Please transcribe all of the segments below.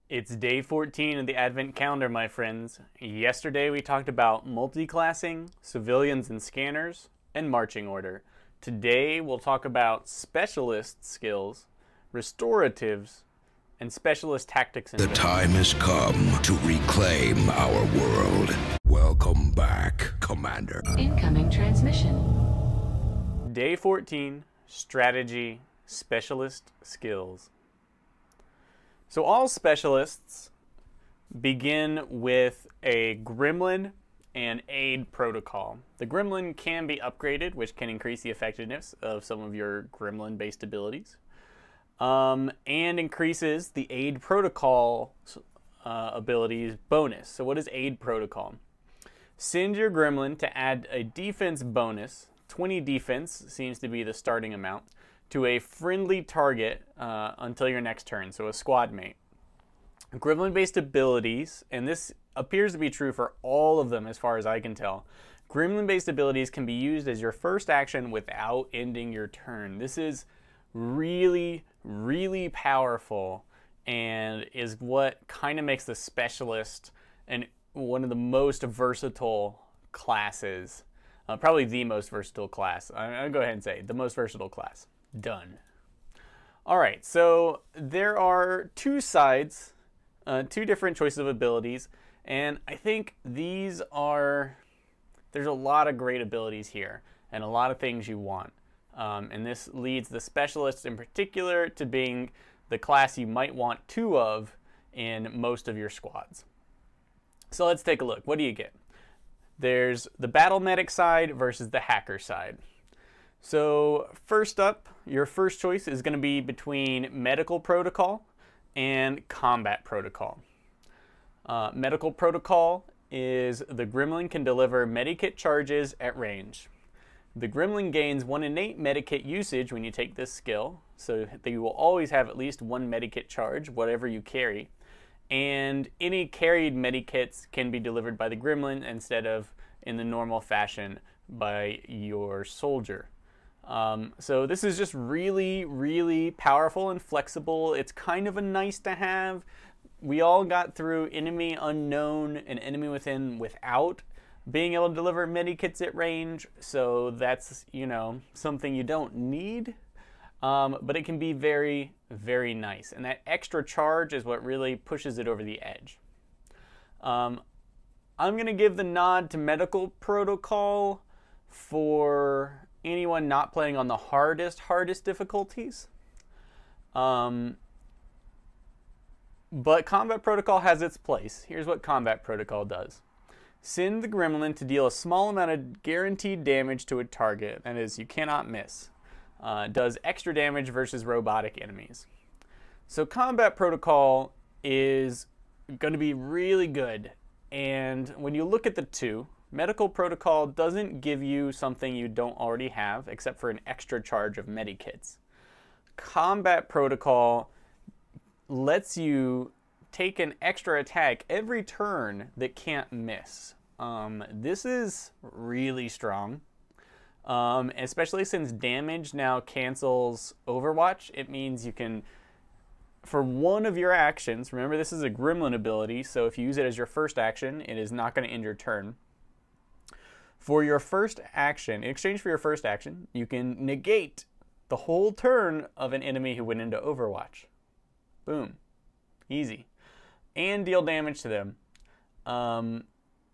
It's day 14 of the Advent calendar, my friends. Yesterday we talked about multi-classing, civilians and scanners, and marching order. Today we'll talk about specialist skills, restoratives, and specialist tactics. The time has come to reclaim our world. Welcome back, Commander. Incoming transmission. Day 14, strategy, specialist skills. So all specialists begin with a gremlin and aid protocol. The gremlin can be upgraded, which can increase the effectiveness of some of your gremlin-based abilities, and increases the aid protocol abilities bonus. So what is aid protocol? Send your gremlin to add a defense bonus, 20 defense seems to be the starting amount, to a friendly target until your next turn, so a squad mate. Gremlin-based abilities, and this appears to be true for all of them as far as I can tell, gremlin-based abilities can be used as your first action without ending your turn. This is really, really powerful and is what kind of makes the specialist and one of the most versatile classes, probably the most versatile class. I'll go ahead and say the most versatile class. Done. All right, so there are two sides, two different choices of abilities, and I think there's a lot of great abilities here and a lot of things you want. And this leads the specialists in particular to being the class you might want two of in most of your squads. So let's take a look. What do you get? There's the battle medic side versus the hacker side. So first up, your first choice is going to be between medical protocol and combat protocol. Medical protocol is the gremlin can deliver medikit charges at range. The gremlin gains 1 innate medikit usage when you take this skill, so that you will always have at least 1 medikit charge, whatever you carry. And any carried medikits can be delivered by the gremlin instead of in the normal fashion by your soldier. So this is just really, really powerful and flexible. It's kind of a nice to have. We all got through enemy unknown and enemy within without being able to deliver medikits at range. So that's, something you don't need. But it can be very, very nice. And that extra charge is what really pushes it over the edge. I'm going to give the nod to medical protocol for anyone not playing on the hardest difficulties. But combat protocol has its place. Here's what combat protocol does. Send the gremlin to deal a small amount of guaranteed damage to a target. That is, you cannot miss. Does extra damage versus robotic enemies. So combat protocol is going to be really good. And when you look at the two, medical protocol doesn't give you something you don't already have, except for an extra charge of medikits. Combat protocol lets you take an extra attack every turn that can't miss. This is really strong, especially since damage now cancels Overwatch. It means you can, for one of your actions, remember this is a gremlin ability, so if you use it as your first action, it is not going to end your turn. For your first action, in exchange for your first action, you can negate the whole turn of an enemy who went into Overwatch. Boom. Easy. And deal damage to them.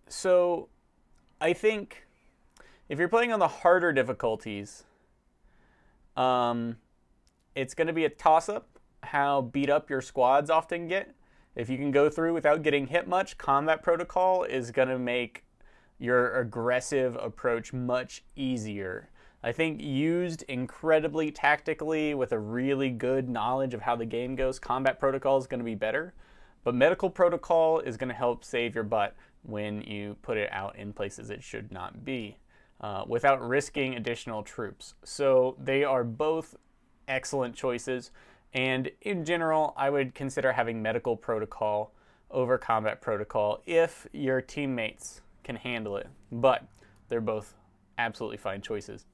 So I think if you're playing on the harder difficulties, it's going to be a toss-up how beat up your squads often get. If you can go through without getting hit much, combat protocol is going to make your aggressive approach much easier. I think used incredibly tactically with a really good knowledge of how the game goes, combat protocol is going to be better. But medical protocol is going to help save your butt when you put it out in places it should not be, without risking additional troops. So they are both excellent choices. And in general, I would consider having medical protocol over combat protocol if your teammates can handle it, but they're both absolutely fine choices,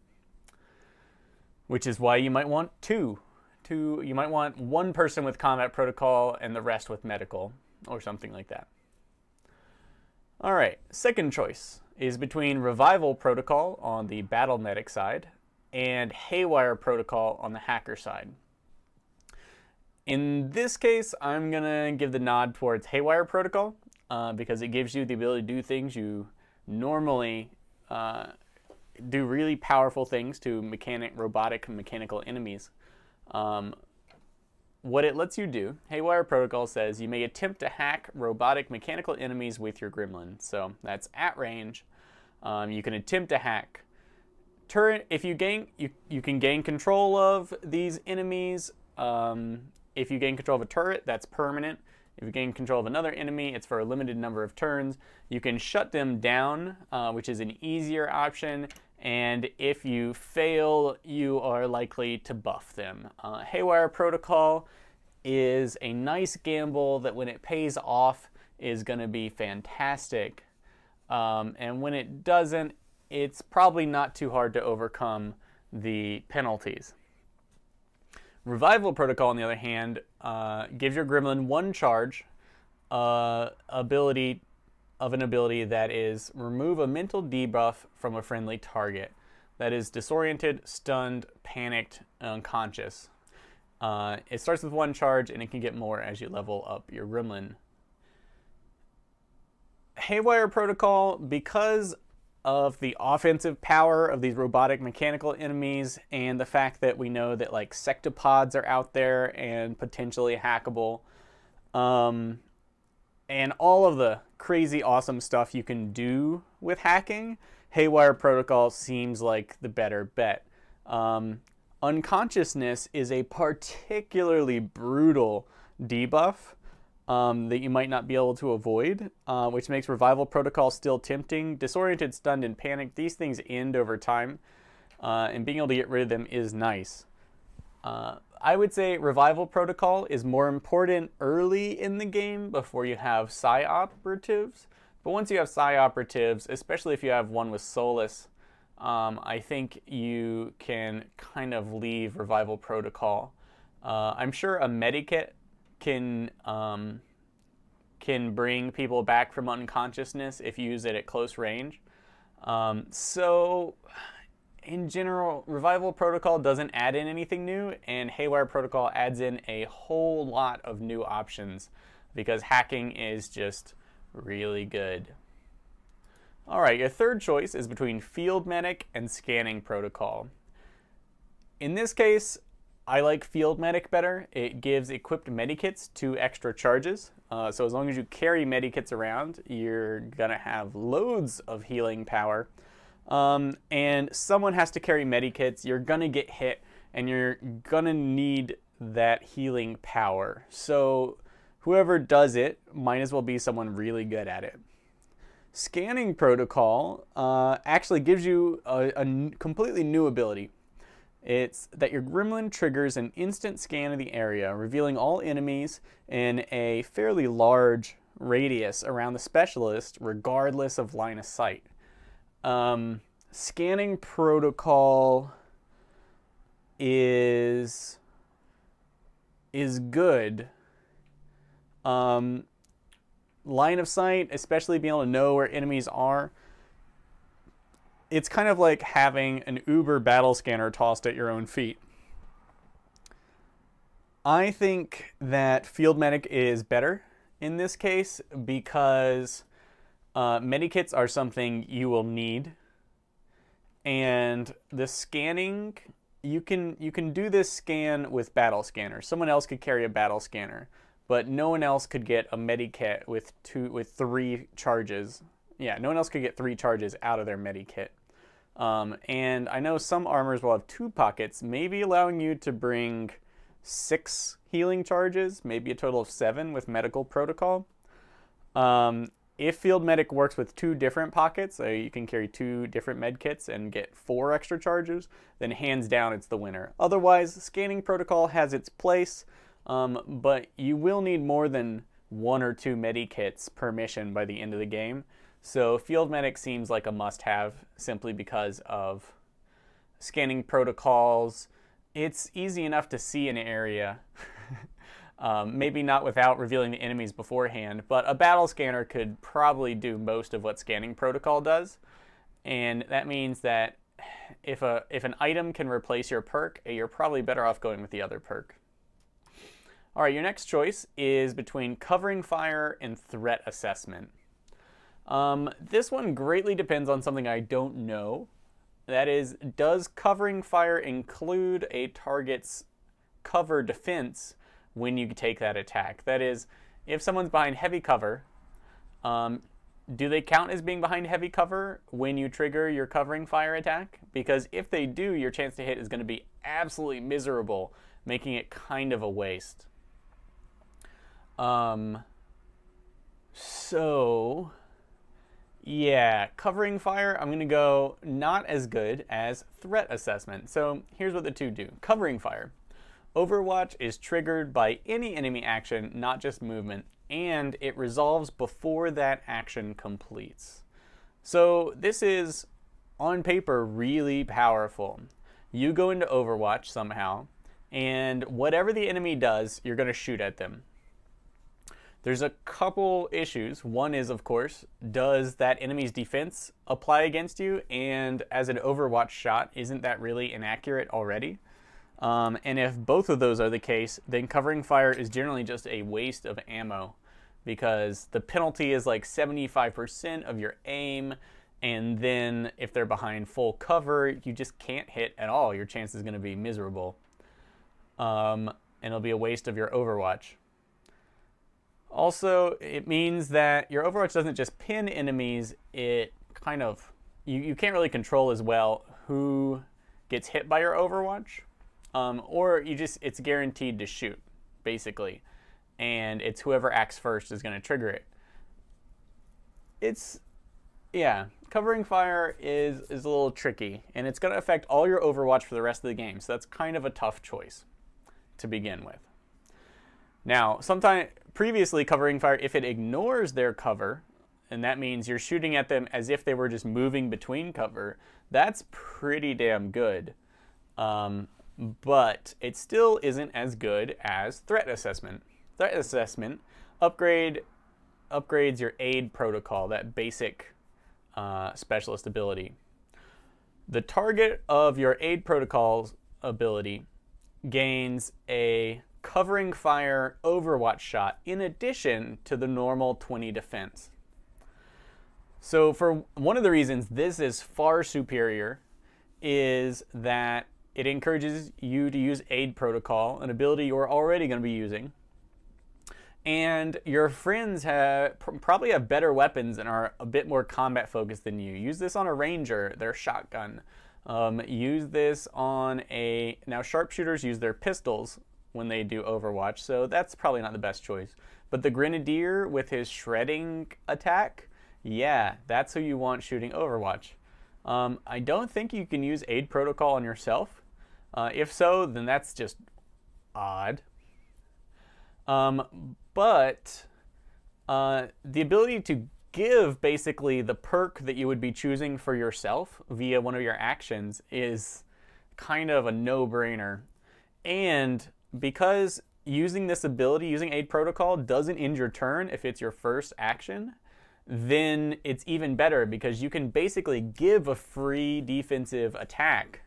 which is why you might want two You might want one person with combat protocol and the rest with medical, or something like that. All right, second choice is between Revival Protocol on the Battle Medic side and Haywire Protocol on the Hacker side. In this case, I'm going to give the nod towards Haywire Protocol because it gives you the ability to do things you normally do, really powerful things to robotic and mechanical enemies. What it lets you do, Haywire Protocol says you may attempt to hack robotic mechanical enemies with your gremlin. So that's at range. You can attempt to hack. Turret, if you gain, you can gain control of these enemies. If you gain control of a turret, that's permanent. If you gain control of another enemy, it's for a limited number of turns. You can shut them down, which is an easier option. And if you fail, you are likely to buff them. Haywire Protocol is a nice gamble that when it pays off is going to be fantastic. And when it doesn't, it's probably not too hard to overcome the penalties. Revival Protocol, on the other hand, gives your gremlin one charge ability that is remove a mental debuff from a friendly target that is disoriented, stunned, panicked, and unconscious. It starts with one charge and it can get more as you level up your gremlin. Haywire Protocol, because of the offensive power of these robotic mechanical enemies and the fact that we know that like sectopods are out there and potentially hackable, and all of the crazy awesome stuff you can do with hacking, Haywire Protocol seems like the better bet. Unconsciousness is a particularly brutal debuff that you might not be able to avoid, which makes Revival Protocol still tempting. Disoriented, stunned, and panicked, these things end over time, and being able to get rid of them is nice. I would say Revival Protocol is more important early in the game before you have Psi Operatives. But once you have Psi Operatives, especially if you have one with Solus, I think you can kind of leave Revival Protocol. I'm sure a Medikit can bring people back from unconsciousness if you use it at close range. So in general, Revival Protocol doesn't add in anything new, and Haywire Protocol adds in a whole lot of new options because hacking is just really good. All right, your third choice is between Field Medic and Scanning Protocol. In this case, I like Field Medic better. It gives equipped medikits 2 extra charges. So as long as you carry medikits around, you're gonna have loads of healing power. And someone has to carry medikits. You're gonna get hit, and you're gonna need that healing power. So whoever does it might as well be someone really good at it. Scanning Protocol actually gives you a completely new ability. It's that your gremlin triggers an instant scan of the area, revealing all enemies in a fairly large radius around the specialist, regardless of line of sight. Scanning Protocol is good. Line of sight, especially being able to know where enemies are, it's kind of like having an Uber battle scanner tossed at your own feet. I think that Field Medic is better in this case because medikits are something you will need, and the scanning, you can do this scan with battle scanners. Someone else could carry a battle scanner, but no one else could get a medikit with 3 charges. Yeah, no one else could get 3 charges out of their medikit. And I know some armors will have 2 pockets, maybe allowing you to bring 6 healing charges, maybe a total of 7 with Medical Protocol. If Field Medic works with 2 different pockets, so you can carry 2 different medkits and get 4 extra charges, then hands down it's the winner. Otherwise, Scanning Protocol has its place, but you will need more than 1 or 2 medikits per mission by the end of the game. So Field Medic seems like a must-have simply because of Scanning Protocol's it's easy enough to see an area. Maybe not without revealing the enemies beforehand, but a battle scanner could probably do most of what scanning protocol does. And that means that if an item can replace your perk, you're probably better off going with the other perk. All right, your next choice is between covering fire and threat assessment. This one greatly depends on something I don't know. That is, does covering fire include a target's cover defense when you take that attack? That is, if someone's behind heavy cover, do they count as being behind heavy cover when you trigger your covering fire attack? Because if they do, your chance to hit is going to be absolutely miserable, making it kind of a waste. Yeah, covering fire, I'm going to go not as good as threat assessment. So here's what the two do. Covering fire. Overwatch is triggered by any enemy action, not just movement, and it resolves before that action completes. So this is, on paper, really powerful. You go into Overwatch somehow, and whatever the enemy does, you're going to shoot at them. There's a couple issues. One is, of course, does that enemy's defense apply against you? And as an Overwatch shot, isn't that really inaccurate already? And if both of those are the case, then covering fire is generally just a waste of ammo, because the penalty is like 75% of your aim, and then if they're behind full cover, you just can't hit at all. Your chance is going to be miserable. And it'll be a waste of your Overwatch. Also, it means that your Overwatch doesn't just pin enemies, it kind of, you can't really control as well who gets hit by your Overwatch, or it's guaranteed to shoot, basically, and it's whoever acts first is going to trigger it. Yeah, covering fire is a little tricky, and it's going to affect all your Overwatch for the rest of the game, so that's kind of a tough choice to begin with. Now, previously covering fire, if it ignores their cover, and that means you're shooting at them as if they were just moving between cover, that's pretty damn good. But it still isn't as good as threat assessment. Threat assessment upgrades your aid protocol, that basic specialist ability. The target of your aid protocol's ability gains a covering fire Overwatch shot in addition to the normal 20 defense. So for one of the reasons this is far superior is that it encourages you to use aid protocol, an ability you're already going to be using. And your friends probably have better weapons and are a bit more combat focused than you. Use this on a ranger, their shotgun. Use this on now sharpshooters use their pistols when they do Overwatch, so that's probably not the best choice. But the Grenadier with his shredding attack, yeah, that's who you want shooting Overwatch. I don't think you can use aid protocol on yourself. If so, then that's just odd. But the ability to give basically the perk that you would be choosing for yourself via one of your actions is kind of a no-brainer. And because using this ability, using aid protocol, doesn't end your turn if it's your first action, then it's even better because you can basically give a free defensive attack,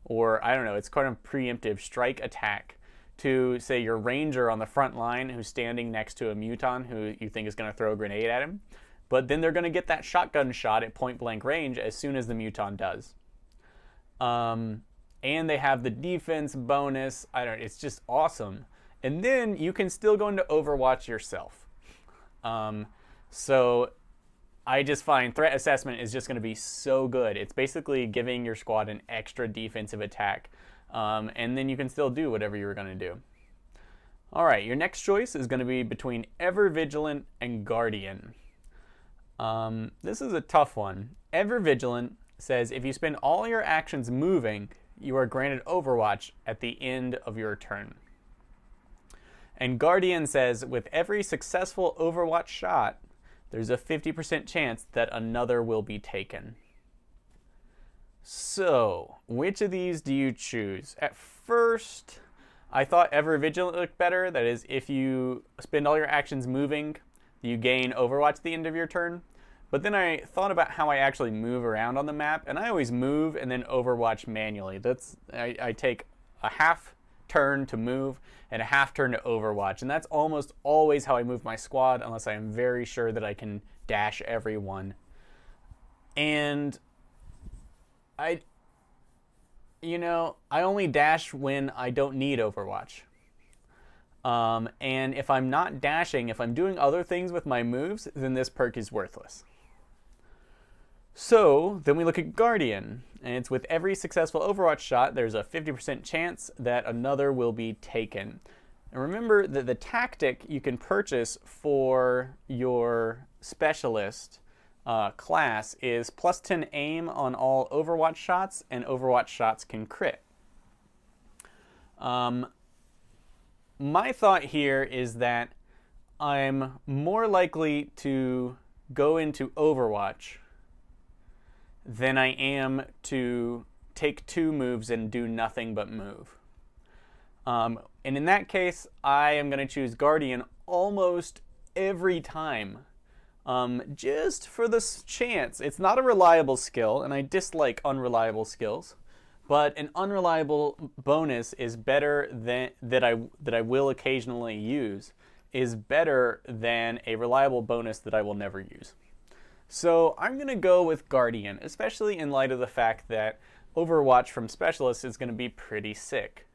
or I don't know, it's kind of preemptive strike attack to, say, your ranger on the front line who's standing next to a muton who you think is going to throw a grenade at him. But then they're going to get that shotgun shot at point blank range as soon as the muton does. And they have the defense bonus. It's just awesome. And then you can still go into Overwatch yourself. So I just find threat assessment is just going to be so good. It's basically giving your squad an extra defensive attack. And then you can still do whatever you were going to do. All right, your next choice is going to be between Ever Vigilant and Guardian. This is a tough one. Ever Vigilant says if you spend all your actions moving, you are granted Overwatch at the end of your turn. And Guardian says with every successful Overwatch shot, there's a 50% chance that another will be taken. So, which of these do you choose? At first, I thought Ever Vigilant looked better. That is, if you spend all your actions moving, you gain Overwatch at the end of your turn. But then I thought about how I actually move around on the map, and I always move and then Overwatch manually. I take a half turn to move and a half turn to Overwatch, and that's almost always how I move my squad, unless I am very sure that I can dash everyone. And I only dash when I don't need Overwatch. And if I'm not dashing, if I'm doing other things with my moves, then this perk is worthless. So then we look at Guardian, and it's with every successful Overwatch shot, there's a 50% chance that another will be taken. And remember that the tactic you can purchase for your specialist class is +10 aim on all Overwatch shots, and Overwatch shots can crit. My thought here is that I'm more likely to go into Overwatch than I am to take 2 moves and do nothing but move. And in that case, I am going to choose Guardian almost every time. Just for this chance. It's not a reliable skill, and I dislike unreliable skills. But an unreliable bonus is better than that I will occasionally use is better than a reliable bonus that I will never use. So I'm going to go with Guardian, especially in light of the fact that Overwatch from Specialist is going to be pretty sick.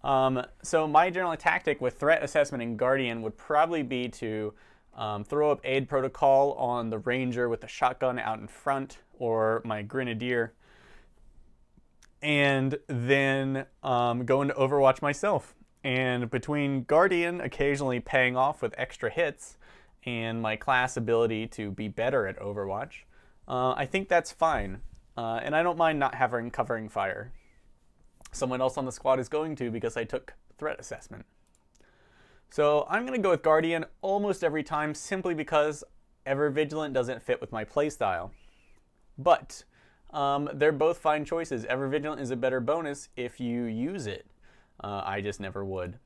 So my general tactic with Threat Assessment and Guardian would probably be to throw up Aid Protocol on the Ranger with the shotgun out in front, or my Grenadier, and then go into Overwatch myself. And between Guardian occasionally paying off with extra hits and my class ability to be better at Overwatch, I think that's fine. And I don't mind not having covering fire. Someone else on the squad is going to, because I took Threat Assessment. So I'm going to go with Guardian almost every time, simply because Ever Vigilant doesn't fit with my playstyle. But they're both fine choices. Ever Vigilant is a better bonus if you use it. I just never would.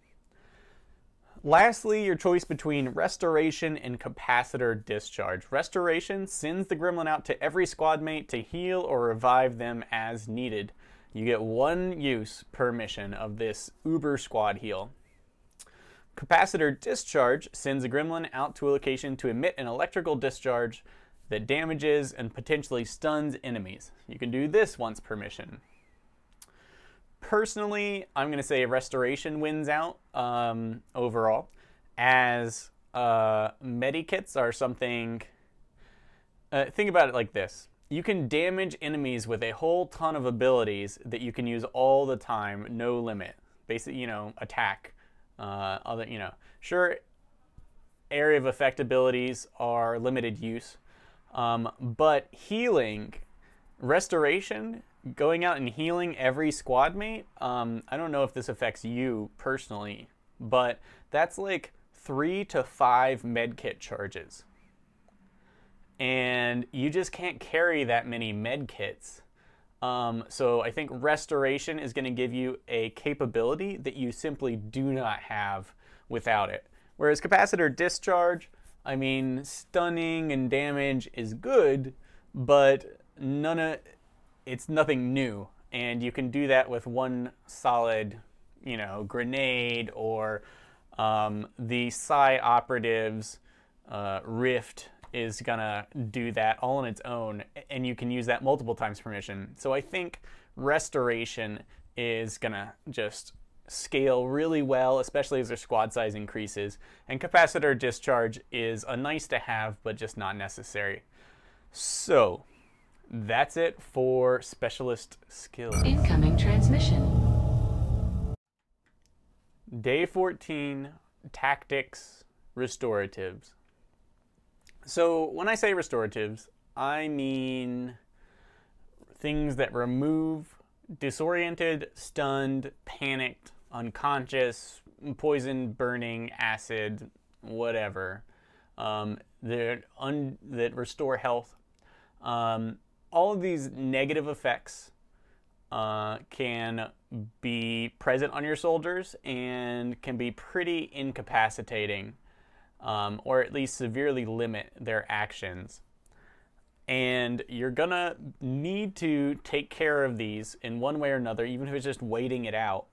Lastly, your choice between Restoration and Capacitor Discharge. Restoration sends the gremlin out to every squad mate to heal or revive them as needed. You get 1 use per mission of this Uber squad heal. Capacitor Discharge sends a gremlin out to a location to emit an electrical discharge that damages and potentially stuns enemies. You can do this once per mission. Personally, I'm going to say Restoration wins out overall, as medikits are something... think about it like this. You can damage enemies with a whole ton of abilities that you can use all the time, no limit. Basically, attack. Sure, area of effect abilities are limited use, but healing, Restoration, going out and healing every squad mate, I don't know if this affects you personally, but that's like 3 to 5 medkit charges. And you just can't carry that many medkits. So I think Restoration is going to give you a capability that you simply do not have without it. Whereas Capacitor Discharge, I mean, stunning and damage is good, but it's nothing new. And you can do that with 1 solid, grenade, or the Psi Operatives Rift is gonna do that all on its own, and you can use that multiple times per mission. So I think Restoration is gonna just scale really well, especially as their squad size increases, and Capacitor Discharge is a nice to have, but just not necessary. So that's it for Specialist skills. Incoming transmission. Day 14, Tactics, Restoratives. So when I say Restoratives, I mean things that remove disoriented, stunned, panicked, unconscious, poison, burning, acid, whatever, that restore health. all of these negative effects can be present on your soldiers and can be pretty incapacitating, or at least severely limit their actions. And you're gonna need to take care of these in one way or another, even if it's just waiting it out,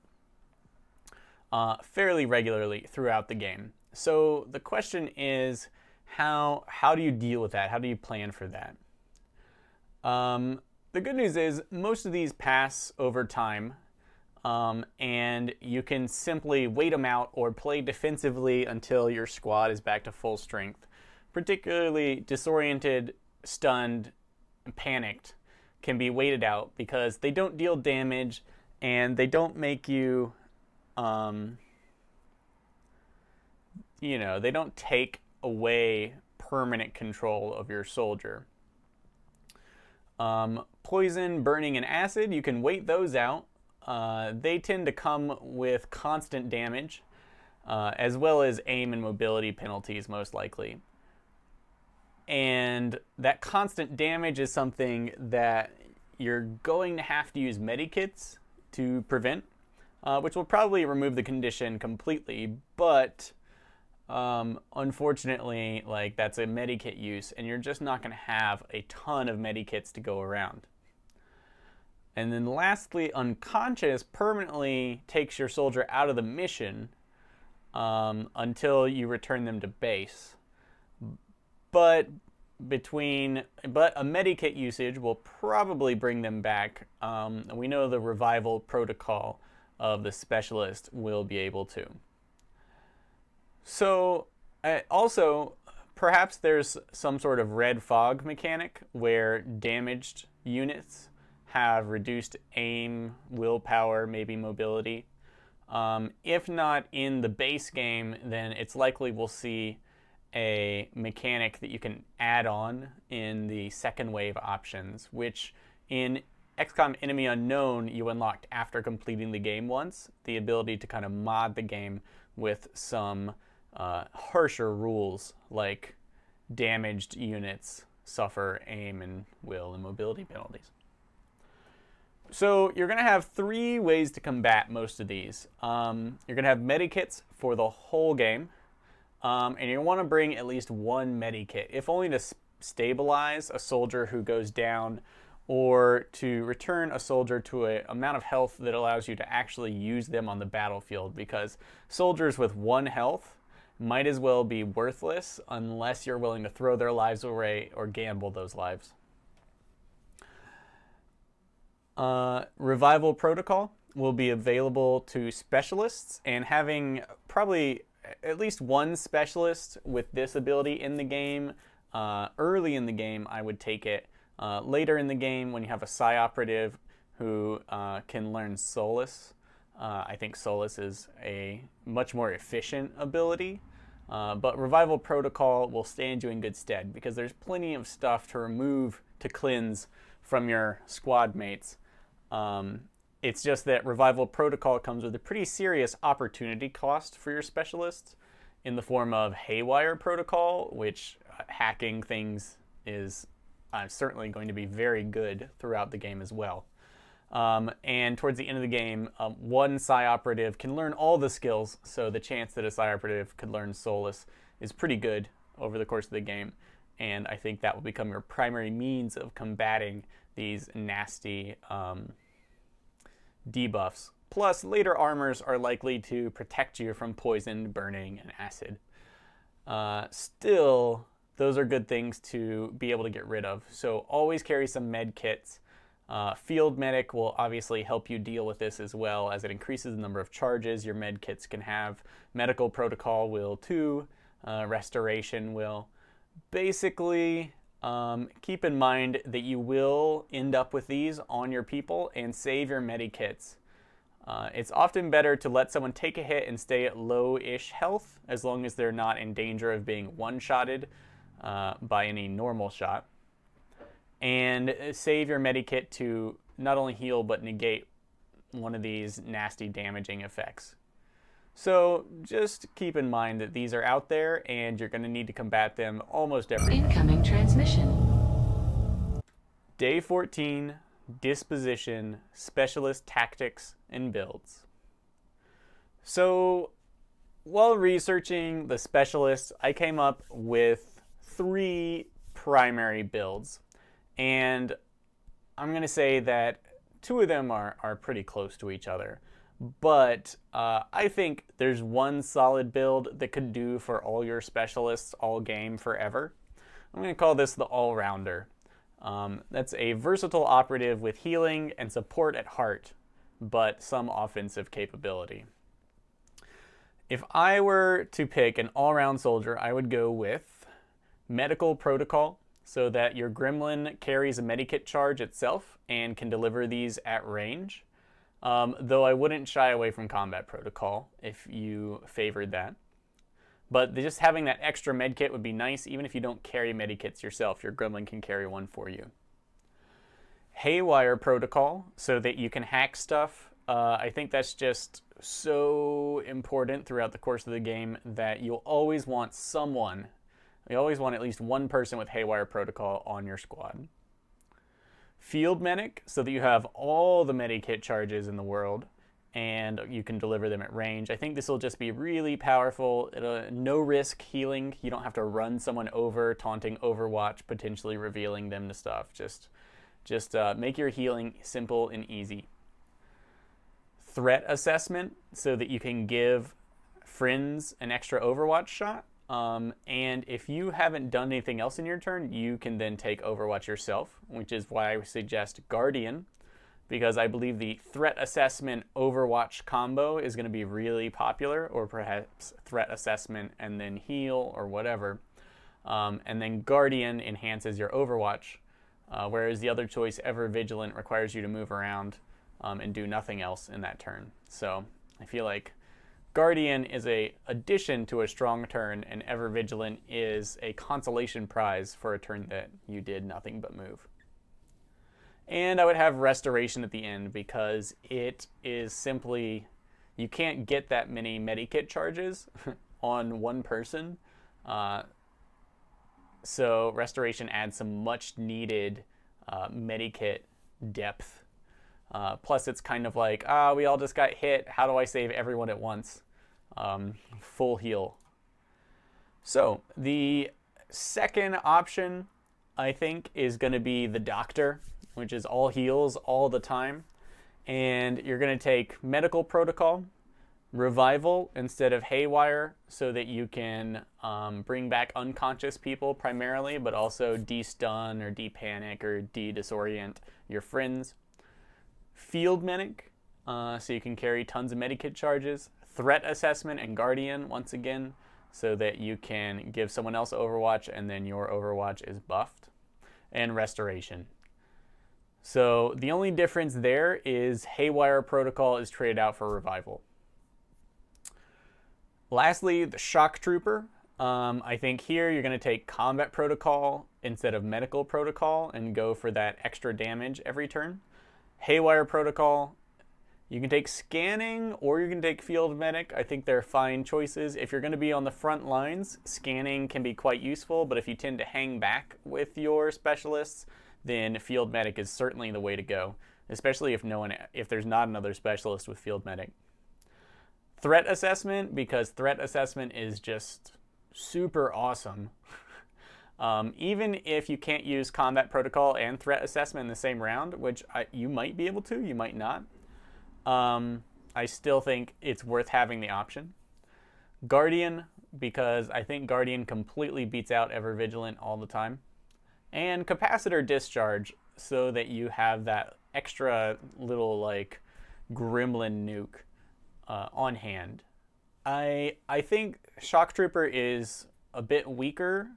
fairly regularly throughout the game. So the question is, how do you deal with that? How do you plan for that? The good news is most of these pass over time, and you can simply wait them out or play defensively until your squad is back to full strength. Particularly disoriented, stunned, and panicked can be waited out because they don't deal damage and they don't make you, they don't take away permanent control of your soldier. Poison, burning, and acid, you can wait those out. They tend to come with constant damage, as well as aim and mobility penalties, most likely. And that constant damage is something that you're going to have to use medikits to prevent, which will probably remove the condition completely, but unfortunately, that's a medikit use, and you're just not going to have a ton of medikits to go around. And then lastly, unconscious permanently takes your soldier out of the mission until you return them to base. But a medikit usage will probably bring them back. We know the revival protocol of the specialist will be able to. So also, perhaps there's some sort of red fog mechanic where damaged units have reduced aim, willpower, maybe mobility. If not in the base game, then it's likely we'll see a mechanic that you can add on in the second wave options, which in XCOM Enemy Unknown you unlocked after completing the game once, the ability to kind of mod the game with some harsher rules, like damaged units suffer aim and will and mobility penalties. So you're going to have three ways to combat most of these. You're going to have medikits for the whole game, and you want to bring at least one medikit, if only to stabilize a soldier who goes down, or to return a soldier to an amount of health that allows you to actually use them on the battlefield, because soldiers with 1 health might as well be worthless unless you're willing to throw their lives away or gamble those lives. Revival protocol will be available to specialists, and having probably at least one specialist with this ability in the game, early in the game, I would take it. Later in the game, when you have a Psi operative who can learn Solace, I think Solace is a much more efficient ability. But Revival Protocol will stand you in good stead because there's plenty of stuff to remove, to cleanse from your squad mates. It's just that Revival Protocol comes with a pretty serious opportunity cost for your specialists in the form of Haywire Protocol, which hacking things is certainly going to be very good throughout the game as well. And towards the end of the game, one Psi operative can learn all the skills, so the chance that a Psi operative could learn Solace is pretty good over the course of the game, and I think that will become your primary means of combating these nasty debuffs. Plus, later armors are likely to protect you from poison, burning, and acid. Still, those are good things to be able to get rid of, so always carry some med kits. Field Medic will obviously help you deal with this as well, as it increases the number of charges your med kits can have. Medical Protocol will too. Restoration will. Basically, keep in mind that you will end up with these on your people, and save your medikits. It's often better to let someone take a hit and stay at low-ish health, as long as they're not in danger of being one-shotted by any normal shot. And save your medikit to not only heal but negate one of these nasty damaging effects. So just keep in mind that these are out there and you're going to need to combat them almost every day. Incoming transmission. Day 14, Disposition, Specialist Tactics and Builds. So, while researching the specialists, I came up with 3 primary builds. And I'm going to say that 2 of them are pretty close to each other. But I think there's one solid build that could do for all your specialists all game forever. I'm going to call this the All-Rounder. That's a versatile operative with healing and support at heart, but some offensive capability. If I were to pick an all-round soldier, I would go with Medical Protocol, so that your Gremlin carries a medikit charge itself and can deliver these at range. Though I wouldn't shy away from Combat Protocol if you favored that. But just having that extra medkit would be nice, even if you don't carry medikits yourself. Your Gremlin can carry one for you. Haywire Protocol, so that you can hack stuff. I think that's just so important throughout the course of the game that you'll always want someone. You always want at least one person with Haywire Protocol on your squad. Field Medic, so that you have all the medikit charges in the world and you can deliver them at range. I think this will just be really powerful. No risk healing. You don't have to run someone over, taunting Overwatch, potentially revealing them to stuff. Just make your healing simple and easy. Threat Assessment, so that you can give friends an extra Overwatch shot. And if you haven't done anything else in your turn, you can then take Overwatch yourself, which is why I suggest Guardian, because I believe the Threat Assessment Overwatch combo is going to be really popular, or perhaps Threat Assessment and then Heal or whatever. And then Guardian enhances your Overwatch, whereas the other choice, Ever Vigilant, requires you to move around and do nothing else in that turn. So I feel like Guardian is a addition to a strong turn, and Ever Vigilant is a consolation prize for a turn that you did nothing but move. And I would have Restoration at the end, because it is simply, you can't get that many medikit charges on one person. So Restoration adds some much needed medikit depth. Plus it's kind of like, we all just got hit, how do I save everyone at once? Full heal. So the second option, I think, is going to be the Doctor, which is all heals all the time. And you're going to take Medical Protocol, Revival instead of Haywire, so that you can bring back unconscious people primarily, but also de-stun or de-panic or de-disorient your friends. Field Medic, so you can carry tons of medikit charges. Threat Assessment and Guardian, once again, so that you can give someone else Overwatch and then your Overwatch is buffed. And Restoration. So the only difference there is Haywire Protocol is traded out for Revival. Lastly, the Shock Trooper. I think here you're going to take Combat Protocol instead of Medical Protocol and go for that extra damage every turn. Haywire Protocol, you can take Scanning or you can take Field Medic. I think they're fine choices. If you're going to be on the front lines, Scanning can be quite useful, but if you tend to hang back with your specialists, then Field Medic is certainly the way to go, especially if there's not another specialist with Field Medic. Threat Assessment, because Threat Assessment is just super awesome. Even if you can't use Combat Protocol and Threat Assessment in the same round, which you might be able to, you might not, I still think it's worth having the option. Guardian, because I think Guardian completely beats out Ever Vigilant all the time. And Capacitor Discharge, so that you have that extra little like gremlin nuke on hand. I think Shock Trooper is a bit weaker,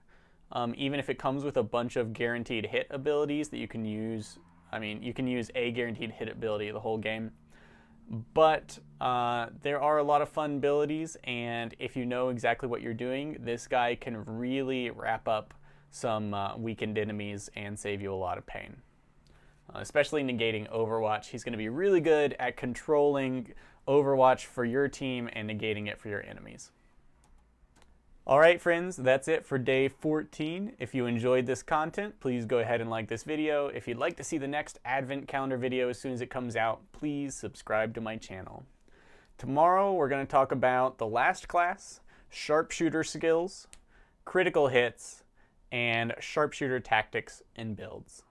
even if it comes with a bunch of guaranteed hit abilities that you can use. I mean, you can use a guaranteed hit ability the whole game. But there are a lot of fun abilities, and if you know exactly what you're doing, this guy can really wrap up some weakened enemies and save you a lot of pain. Especially negating Overwatch. He's going to be really good at controlling Overwatch for your team and negating it for your enemies. Alright friends, that's it for day 14. If you enjoyed this content, please go ahead and like this video. If you'd like to see the next Advent Calendar video as soon as it comes out, please subscribe to my channel. Tomorrow we're going to talk about the last class, sharpshooter skills, critical hits, and sharpshooter tactics and builds.